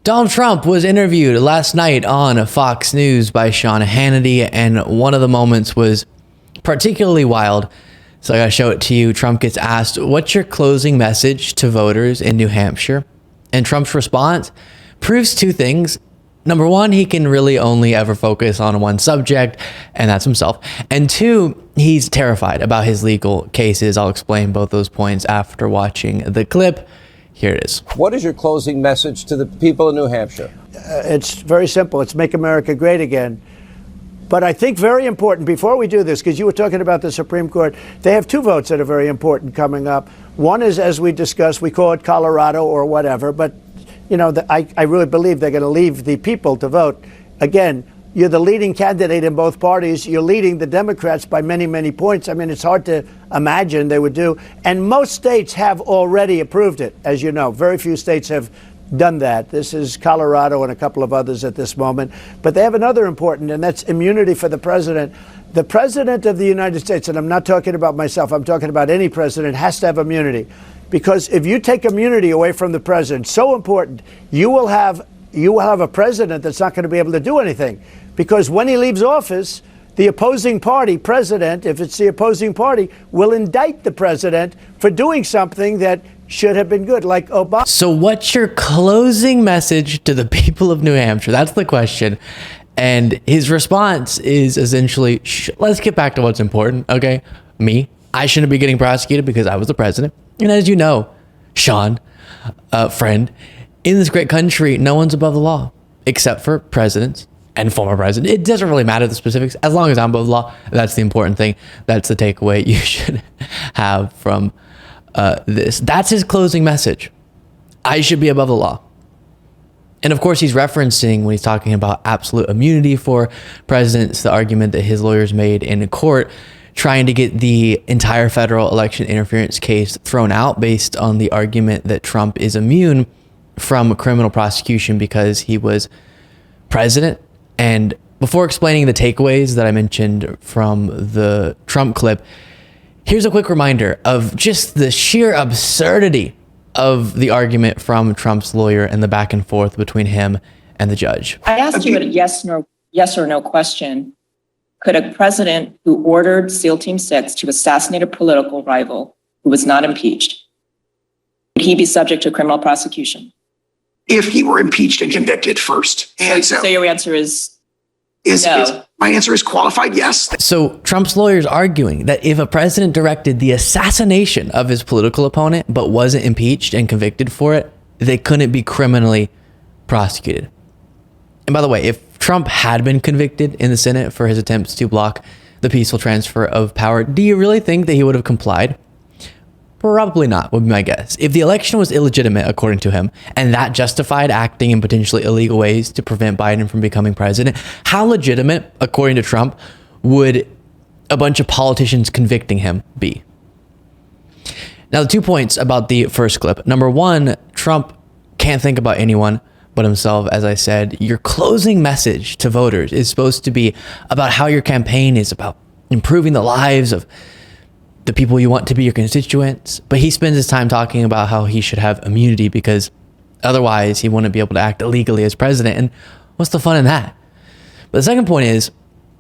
Donald Trump was interviewed last night on Fox News by Sean Hannity, and one of the moments was particularly wild. So I gotta show it to you. Trump gets asked, what's your closing message to voters in New Hampshire? And Trump's response proves two things. Number one, he can really only ever focus on one subject, and that's himself. And two, he's terrified about his legal cases. I'll explain both those points after watching the clip. Here it is. What is your closing message to the people of New Hampshire? It's very simple. It's make America great again. But I think very important, before we do this, because you were talking about the Supreme Court, they have two votes that are very important coming up. One is, as we discussed, we call it Colorado or whatever, but you know, I really believe they're going to leave the people to vote. Again, you're the leading candidate in both parties. You're leading the Democrats by many, many points. I mean, it's hard to imagine they would do. And most states have already approved it, as you know. Very few states have done that. This is Colorado and a couple of others at this moment. But they have another important, and that's immunity for the president. The president of the United States, and I'm not talking about myself, I'm talking about any president, has to have immunity. Because if you take immunity away from the president, so important, you will have a president that's not going to be able to do anything. Because when he leaves office, the opposing party, president, if it's the opposing party, will indict the president for doing something that should have been good, like Obama. So what's your closing message to the people of New Hampshire? That's the question. And his response is essentially, let's get back to what's important, okay? Me, I shouldn't be getting prosecuted because I was the president. And as you know, Sean, friend, in this great country, no one's above the law except for presidents and former presidents. It doesn't really matter the specifics. As long as I'm above the law, that's the important thing. That's the takeaway you should have from this. That's his closing message. I should be above the law. And of course, he's referencing, when he's talking about absolute immunity for presidents, the argument that his lawyers made in court, trying to get the entire federal election interference case thrown out based on the argument that Trump is immune from criminal prosecution because he was president. And before explaining the takeaways that I mentioned from the Trump clip, here's a quick reminder of just the sheer absurdity of the argument from Trump's lawyer and the back and forth between him and the judge. I asked you a yes or no question. Could a president who ordered SEAL Team 6 to assassinate a political rival who was not impeached, would he be subject to criminal prosecution? If he were impeached and convicted first. And so your answer is no. My answer is qualified yes. So Trump's lawyers arguing that if a president directed the assassination of his political opponent but wasn't impeached and convicted for it, they couldn't be criminally prosecuted. And by the way, if Trump had been convicted in the Senate for his attempts to block the peaceful transfer of power, do you really think that he would have complied? Probably not, would be my guess. If the election was illegitimate, according to him, and that justified acting in potentially illegal ways to prevent Biden from becoming president, how legitimate, according to Trump, would a bunch of politicians convicting him be? Now, the 2 points about the first clip. Number one, Trump can't think about anyone but himself. As I said, your closing message to voters is supposed to be about how your campaign is about improving the lives of the people you want to be your constituents, but he spends his time talking about how he should have immunity because otherwise he wouldn't be able to act illegally as president. And what's the fun in that? But the second point is,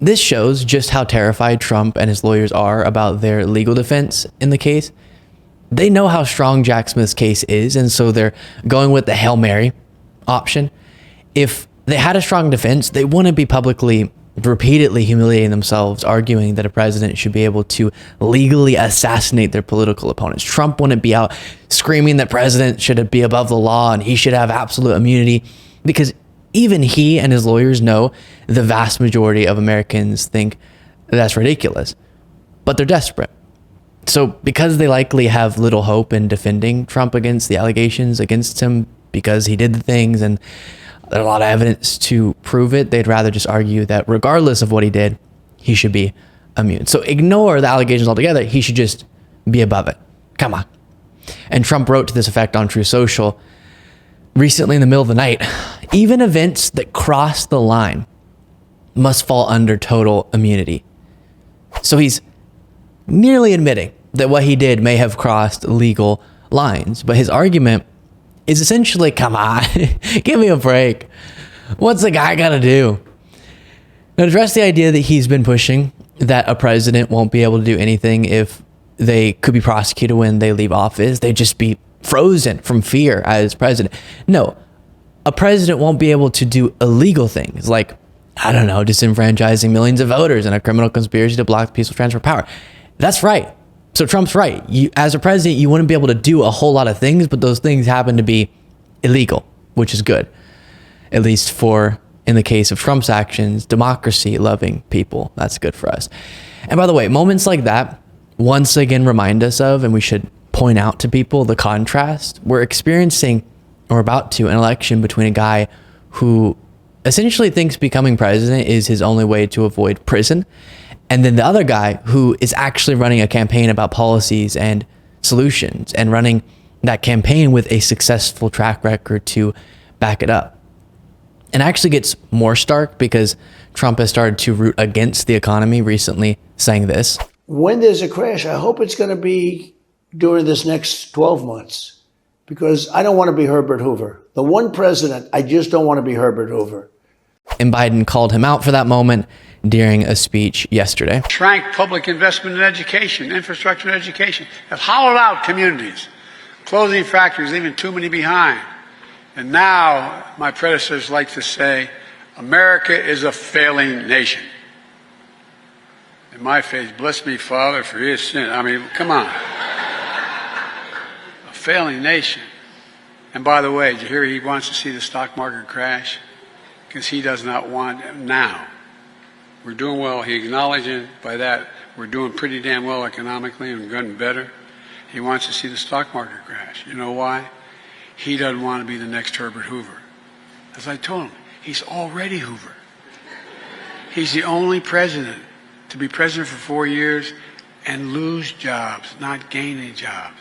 this shows just how terrified Trump and his lawyers are about their legal defense in the case. They know how strong Jack Smith's case is, and so they're going with the Hail Mary option. If they had a strong defense, they wouldn't be publicly repeatedly humiliating themselves, arguing that a president should be able to legally assassinate their political opponents. Trump wouldn't be out screaming that president should be above the law and he should have absolute immunity, because even he and his lawyers know the vast majority of Americans think that's ridiculous, but they're desperate. So because they likely have little hope in defending Trump against the allegations against him because he did the things and there's a lot of evidence to prove it, they'd rather just argue that regardless of what he did, he should be immune. So ignore the allegations altogether. He should just be above it. Come on. And Trump wrote to this effect on Truth Social recently in the middle of the night. Even events that cross the line must fall under total immunity. So he's nearly admitting that what he did may have crossed legal lines, but his argument is essentially, come on, give me a break. What's the guy got to do? Now, to address the idea that he's been pushing that a president won't be able to do anything if they could be prosecuted when they leave office, they'd just be frozen from fear as president. No, a president won't be able to do illegal things like, I don't know, disenfranchising millions of voters in a criminal conspiracy to block the peaceful transfer of power. That's right. So Trump's right. As a president, you wouldn't be able to do a whole lot of things, but those things happen to be illegal, which is good. At least for, in the case of Trump's actions, democracy-loving people. That's good for us. And by the way, moments like that once again remind us of, and we should point out to people, the contrast. We're experiencing, or about to, an election between a guy who essentially thinks becoming president is his only way to avoid prison, and then the other guy who is actually running a campaign about policies and solutions and running that campaign with a successful track record to back it up. And actually gets more stark because Trump has started to root against the economy recently, saying this. When there's a crash, I hope it's going to be during this next 12 months, because I don't want to be Herbert Hoover. The one president, I just don't want to be Herbert Hoover. And Biden called him out for that moment during a speech yesterday. Shrank public investment in education, infrastructure and education, have hollowed out communities, closing factories, leaving too many behind. And now, my predecessors like to say, America is a failing nation. In my face, bless me, Father, for his sin. I mean, come on. A failing nation. And by the way, did you hear he wants to see the stock market crash? Because he does not want it now. We're doing well. He acknowledging by that we're doing pretty damn well economically and getting better. He wants to see the stock market crash. You know why? He doesn't want to be the next Herbert Hoover. As I told him, he's already Hoover. He's the only president to be president for 4 years and lose jobs, not gain any jobs.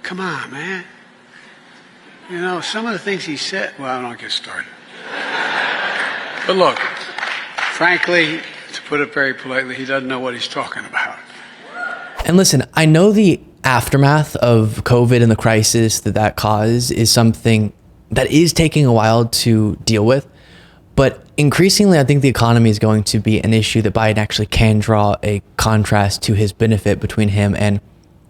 Come on, man. You know, some of the things he said, well, I don't get started. But look, frankly, to put it very politely, he doesn't know what he's talking about. And listen, I know the aftermath of COVID and the crisis that caused is something that is taking a while to deal with. But increasingly, I think the economy is going to be an issue that Biden actually can draw a contrast to his benefit between him and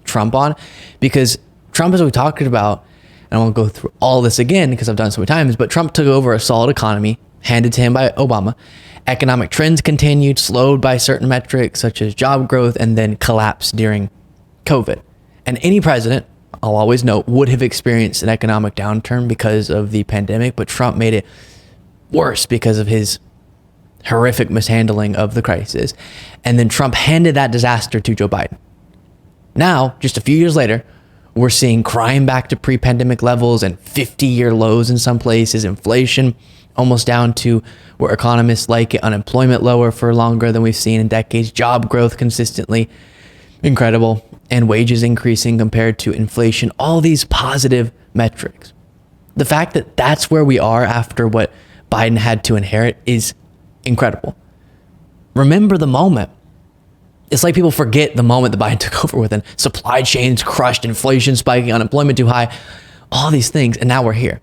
Trump on. Because Trump, as we talked about, and I won't go through all this again because I've done it so many times, but Trump took over a solid economy handed to him by Obama. Economic trends continued, slowed by certain metrics such as job growth, and then collapsed during COVID. And any president, I'll always note, would have experienced an economic downturn because of the pandemic, but Trump made it worse because of his horrific mishandling of the crisis. And then Trump handed that disaster to Joe Biden. Now, just a few years later, we're seeing crime back to pre-pandemic levels and 50-year lows in some places, inflation almost down to where economists like it, unemployment lower for longer than we've seen in decades, job growth consistently incredible, and wages increasing compared to inflation, all these positive metrics. The fact that that's where we are after what Biden had to inherit is incredible. Remember the moment. It's like people forget the moment that Biden took over with, and supply chains crushed, inflation spiking, unemployment too high, all these things, and now we're here.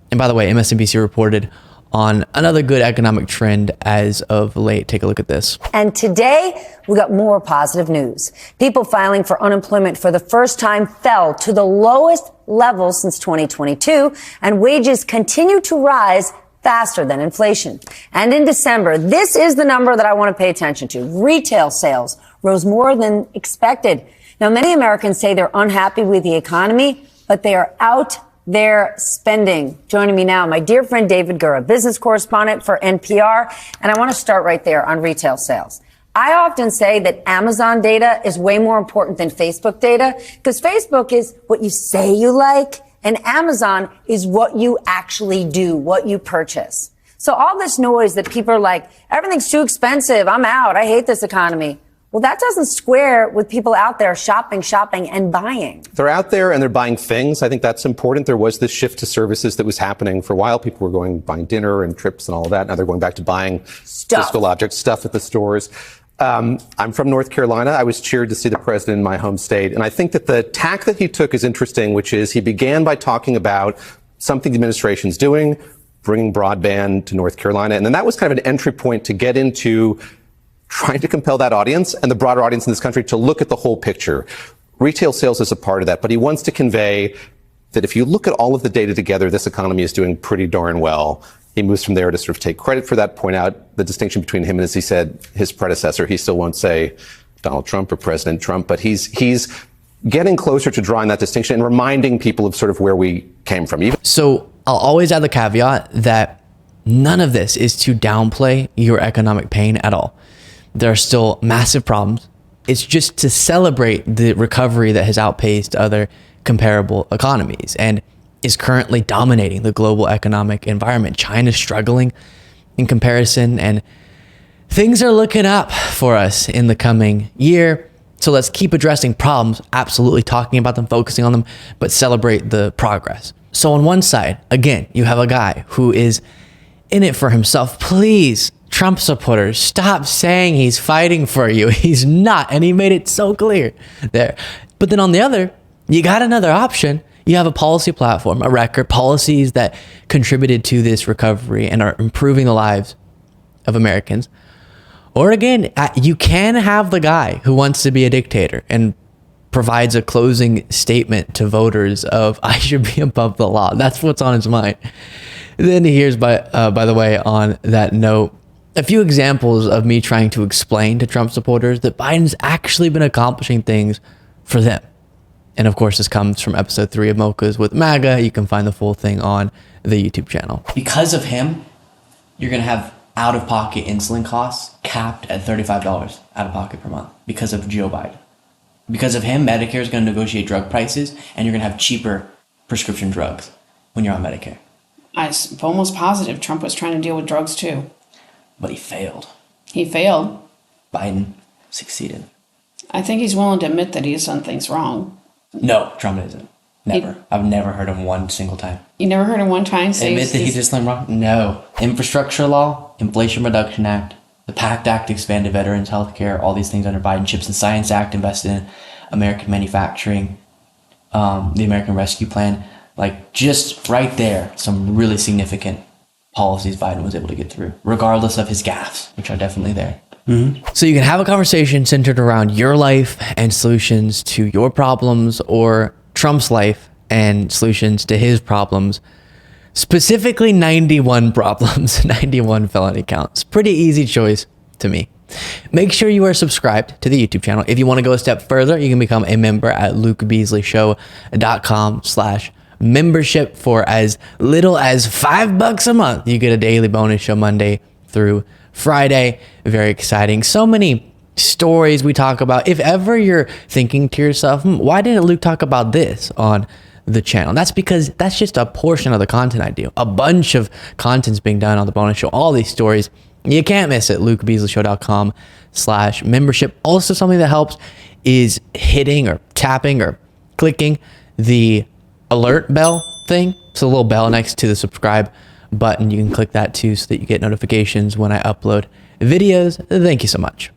And by the way, MSNBC reported on another good economic trend as of late. Take a look at this. And today, we got more positive news. People filing for unemployment for the first time fell to the lowest level since 2022, and wages continue to rise faster than inflation. And in December, this is the number that I want to pay attention to. Retail sales rose more than expected. Now, many Americans say they're unhappy with the economy, but they are out there spending. Joining me now, my dear friend David Gura, business correspondent for NPR. And I want to start right there on retail sales. I often say that Amazon data is way more important than Facebook data, because Facebook is what you say you like, and Amazon is what you actually do, what you purchase. So all this noise that people are like, everything's too expensive, I'm out, I hate this economy. Well, that doesn't square with people out there shopping, and buying. They're out there and they're buying things. I think that's important. There was this shift to services that was happening for a while. People were buying dinner and trips and all of that. Now they're going back to buying stuff. physical objects, stuff at the stores. I'm from North Carolina. I was cheered to see the president in my home state. And I think that the tack that he took is interesting, which is he began by talking about something the administration's doing, bringing broadband to North Carolina. And then that was kind of an entry point to get into trying to compel that audience and the broader audience in this country to look at the whole picture. Retail sales is a part of that, but he wants to convey that if you look at all of the data together, this economy is doing pretty darn well. He moves from there to sort of take credit for that, point out the distinction between him and, as he said, his predecessor. He still won't say Donald Trump or President Trump, but he's getting closer to drawing that distinction and reminding people of sort of where we came from. So I'll always add the caveat that none of this is to downplay your economic pain at all. There are still massive problems. It's just to celebrate the recovery that has outpaced other comparable economies and is currently dominating the global economic environment. China's struggling in comparison, and things are looking up for us in the coming year. So let's keep addressing problems, absolutely talking about them, focusing on them, but celebrate the progress. So on one side, again, you have a guy who is in it for himself. Please, Trump supporters, stop saying he's fighting for you. He's not, and he made it so clear there. But then on the other, you got another option. You have a policy platform, a record, policies that contributed to this recovery and are improving the lives of Americans. Or again, you can have the guy who wants to be a dictator and provides a closing statement to voters of, I should be above the law. That's what's on his mind. Then here's, by the way, on that note, a few examples of me trying to explain to Trump supporters that Biden's actually been accomplishing things for them. And of course, this comes from episode 3 of Mocha's with MAGA. You can find the full thing on the YouTube channel. Because of him, you're going to have out-of-pocket insulin costs capped at $35 out-of-pocket per month because of Joe Biden. Because of him, Medicare is going to negotiate drug prices, and you're going to have cheaper prescription drugs when you're on Medicare. I'm almost positive Trump was trying to deal with drugs too. But he failed. He failed. Biden succeeded. I think he's willing to admit that he's done things wrong. No, Trump isn't. Never. I've never heard him one single time. You never heard him one time say admit that he did something wrong? No. Infrastructure law, Inflation Reduction Act, the PACT Act expanded veterans health care, all these things under Biden. Chips and Science Act invested in American manufacturing, the American Rescue Plan. Like, just right there, some really significant policies Biden was able to get through, regardless of his gaffes, which are definitely there. Mm-hmm. So you can have a conversation centered around your life and solutions to your problems, or Trump's life and solutions to his problems, specifically 91 problems, 91 felony counts. Pretty easy choice to me. Make sure you are subscribed to the YouTube channel. If you want to go a step further, you can become a member at lukebeasleyshow.com/membership for as little as $5 a month. You get a daily bonus show Monday through Friday. Very exciting. So many stories we talk about. If ever you're thinking to yourself, why didn't Luke talk about this on the channel? That's because that's just a portion of the content I do. A bunch of content's being done on the bonus show. All these stories, you can't miss it. lukebeasleyshow.com/membership. Also, something that helps is hitting or tapping or clicking the alert bell thing. It's a little bell next to the subscribe button. You can click that too so that you get notifications when I upload videos. Thank you so much.